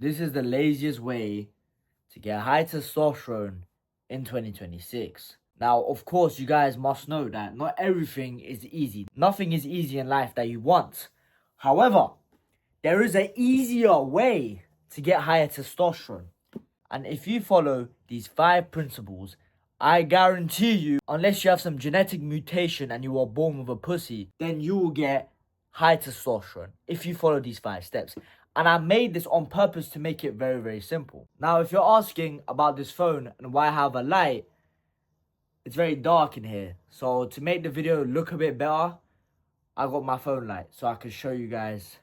This is the laziest way to get high testosterone in 2026. Now, of course, you guys must know that not everything is easy. Nothing is easy in life that you want. However, there is an easier way to get higher testosterone. And if you follow these 5 principles, I guarantee you, unless you have some genetic mutation and you were born with a pussy, then you will get high testosterone if you follow these 5 steps. And I made this on purpose to make it very, very simple. Now, if you're asking about this phone and why I have a light, it's very dark in here. So to make the video look a bit better, I got my phone light so I can show you guys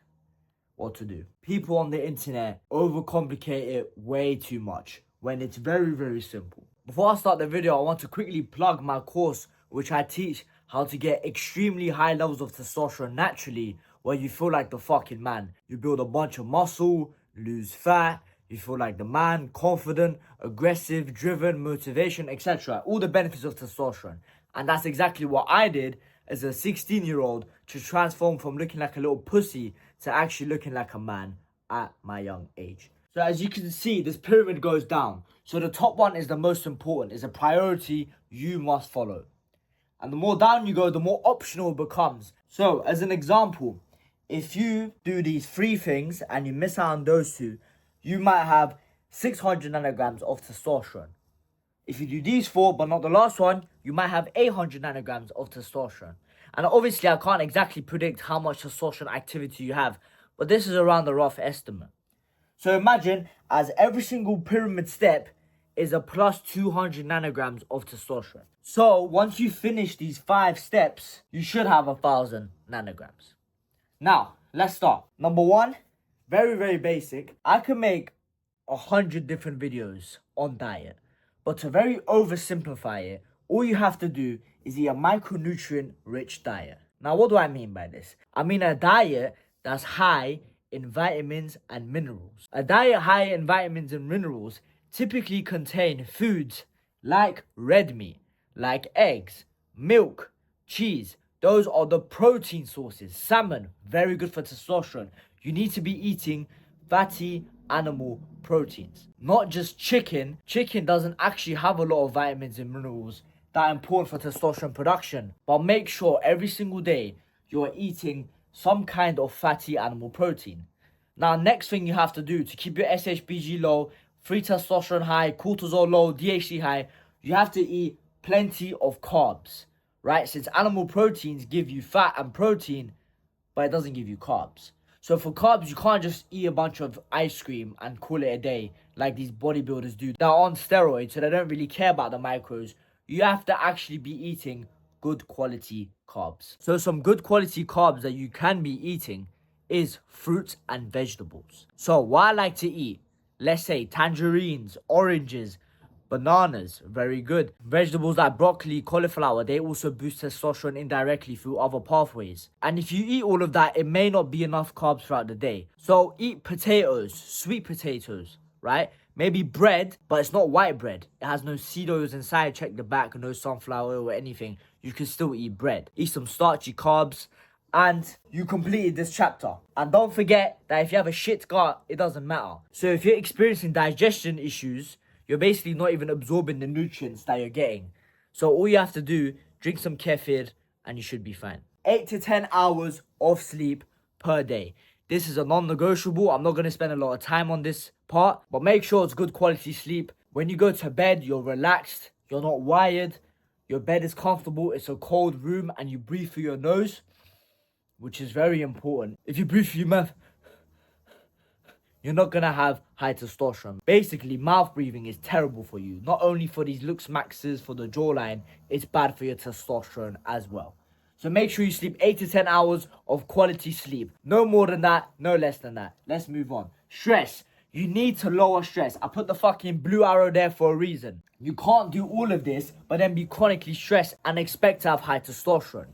what to do. People on the internet overcomplicate it way too much when it's very, very simple. Before I start the video, I want to quickly plug my course, which I teach how to get extremely high levels of testosterone naturally, where you feel like the fucking man. You build a bunch of muscle, lose fat, you feel like the man, confident, aggressive, driven, motivation, etc. All the benefits of testosterone. And that's exactly what I did as a 16-year-old to transform from looking like a little pussy to actually looking like a man at my young age. So as you can see, this pyramid goes down. So the top one is the most important, is a priority you must follow. And the more down you go, the more optional it becomes. So as an example, if you do these 3 things and you miss out on those 2, you might have 600 nanograms of testosterone. If you do these 4, but not the last one, you might have 800 nanograms of testosterone. And obviously, I can't exactly predict how much testosterone activity you have, but this is around the rough estimate. So imagine as every single pyramid step is a plus 200 nanograms of testosterone. So once you finish these 5 steps, you should have 1,000 nanograms. Now, let's start. Number 1, very, very basic. I can make 100 different videos on diet. But to very oversimplify it, all you have to do is eat a micronutrient-rich diet. Now, what do I mean by this? I mean a diet that's high in vitamins and minerals. A diet high in vitamins and minerals typically contain foods like red meat, like eggs, milk, cheese. Those are the protein sources. Salmon, very good for testosterone. You need to be eating fatty animal proteins, not just chicken. Chicken doesn't actually have a lot of vitamins and minerals that are important for testosterone production, but make sure every single day you're eating some kind of fatty animal protein. Now, next thing you have to do to keep your SHBG low, free testosterone high, cortisol low, DHT high, you have to eat plenty of carbs, right? Since animal proteins give you fat and protein, but it doesn't give you carbs. So for carbs, you can't just eat a bunch of ice cream and call it a day like these bodybuilders do. They're on steroids, so they don't really care about the macros. You have to actually be eating good quality carbs. So some good quality carbs that you can be eating is fruits and vegetables. So what I like to eat, let's say tangerines, oranges, bananas, very good. Vegetables like broccoli, cauliflower, they also boost testosterone indirectly through other pathways. And if you eat all of that, it may not be enough carbs throughout the day. So eat potatoes, sweet potatoes, right? Maybe bread, but it's not white bread. It has no seed oils inside. Check the back, no sunflower oil or anything. You can still eat bread. Eat some starchy carbs. And you completed this chapter. And don't forget that if you have a shit gut, it doesn't matter. So if you're experiencing digestion issues, you're basically not even absorbing the nutrients that you're getting. So all you have to do, drink some kefir and you should be fine. 8 to 10 hours of sleep per day. This is a non-negotiable. I'm not going to spend a lot of time on this part, but make sure it's good quality sleep. When you go to bed, you're relaxed, you're not wired, your bed is comfortable, it's a cold room, and you breathe through your nose, which is very important. If you breathe through your mouth, you're not gonna have high testosterone. Basically, mouth breathing is terrible for you. Not only for these looks maxes, for the jawline, it's bad for your testosterone as well. So make sure you sleep 8 to 10 hours of quality sleep. No more than that, no less than that. Let's move on. Stress. You need to lower stress. I put the fucking blue arrow there for a reason. You can't do all of this, but then be chronically stressed and expect to have high testosterone.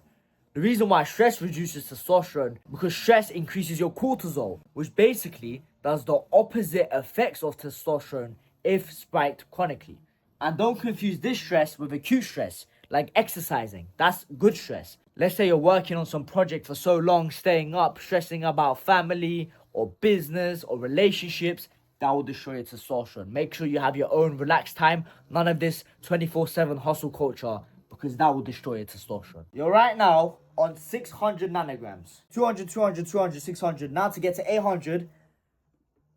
The reason why stress reduces testosterone, because stress increases your cortisol, which basically does the opposite effects of testosterone if spiked chronically. And don't confuse this stress with acute stress, like exercising. That's good stress. Let's say you're working on some project for so long, staying up, stressing about family or business or relationships. that will destroy your testosterone. Make sure you have your own relaxed time. None of this 24/7 hustle culture, because that will destroy your testosterone. You're right now on 600 nanograms. 200, 200, 200, 600. Now to get to 800,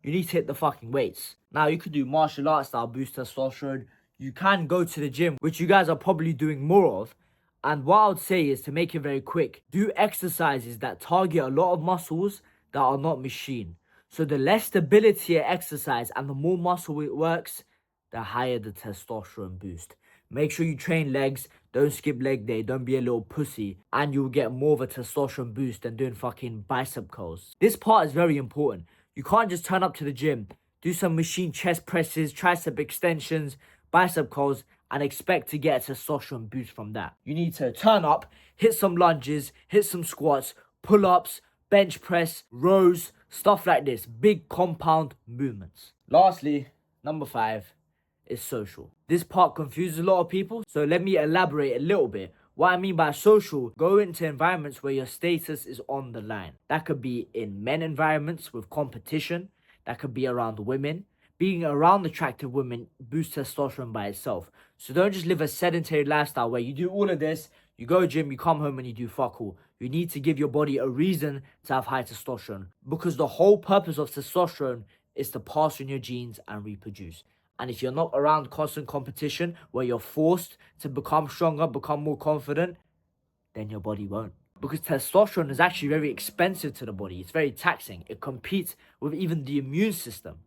you need to hit the fucking weights. Now you could do martial arts that'll boost testosterone. You can go to the gym, which you guys are probably doing more of. And what I would say is, to make it very quick, do exercises that target a lot of muscles that are not machine. So the less stability it exercise and the more muscle it works, the higher the testosterone boost. Make sure you train legs, don't skip leg day, don't be a little pussy, and you'll get more of a testosterone boost than doing fucking bicep curls. This part is very important. You can't just turn up to the gym, do some machine chest presses, tricep extensions, bicep curls, and expect to get a testosterone boost from that. You need to turn up, hit some lunges, hit some squats, pull-ups, bench press, rows, stuff like this. Big compound movements. Lastly, number 5 is social. This part confuses a lot of people, so let me elaborate a little bit. What I mean by social, go into environments where your status is on the line. That could be in men environments with competition. That could be around women. Being around attractive women boosts testosterone by itself. So don't just live a sedentary lifestyle where you do all of this, you go gym, you come home and you do fuck all. You need to give your body a reason to have high testosterone, because the whole purpose of testosterone is to pass on your genes and reproduce. And if you're not around constant competition where you're forced to become stronger, become more confident, then your body won't. Because testosterone is actually very expensive to the body. It's very taxing. It competes with even the immune system.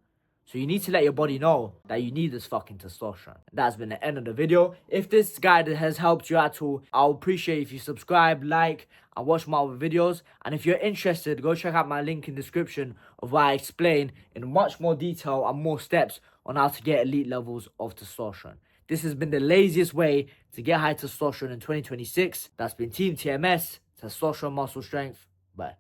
So you need to let your body know that you need this fucking testosterone. That's been the end of the video. If this guide has helped you at all, I'll appreciate if you subscribe, like, and watch my other videos. And if you're interested, go check out my link in the description of where I explain in much more detail and more steps on how to get elite levels of testosterone. This has been the laziest way to get high testosterone in 2026. That's been Team TMS, Testosterone Muscle Strength. Bye.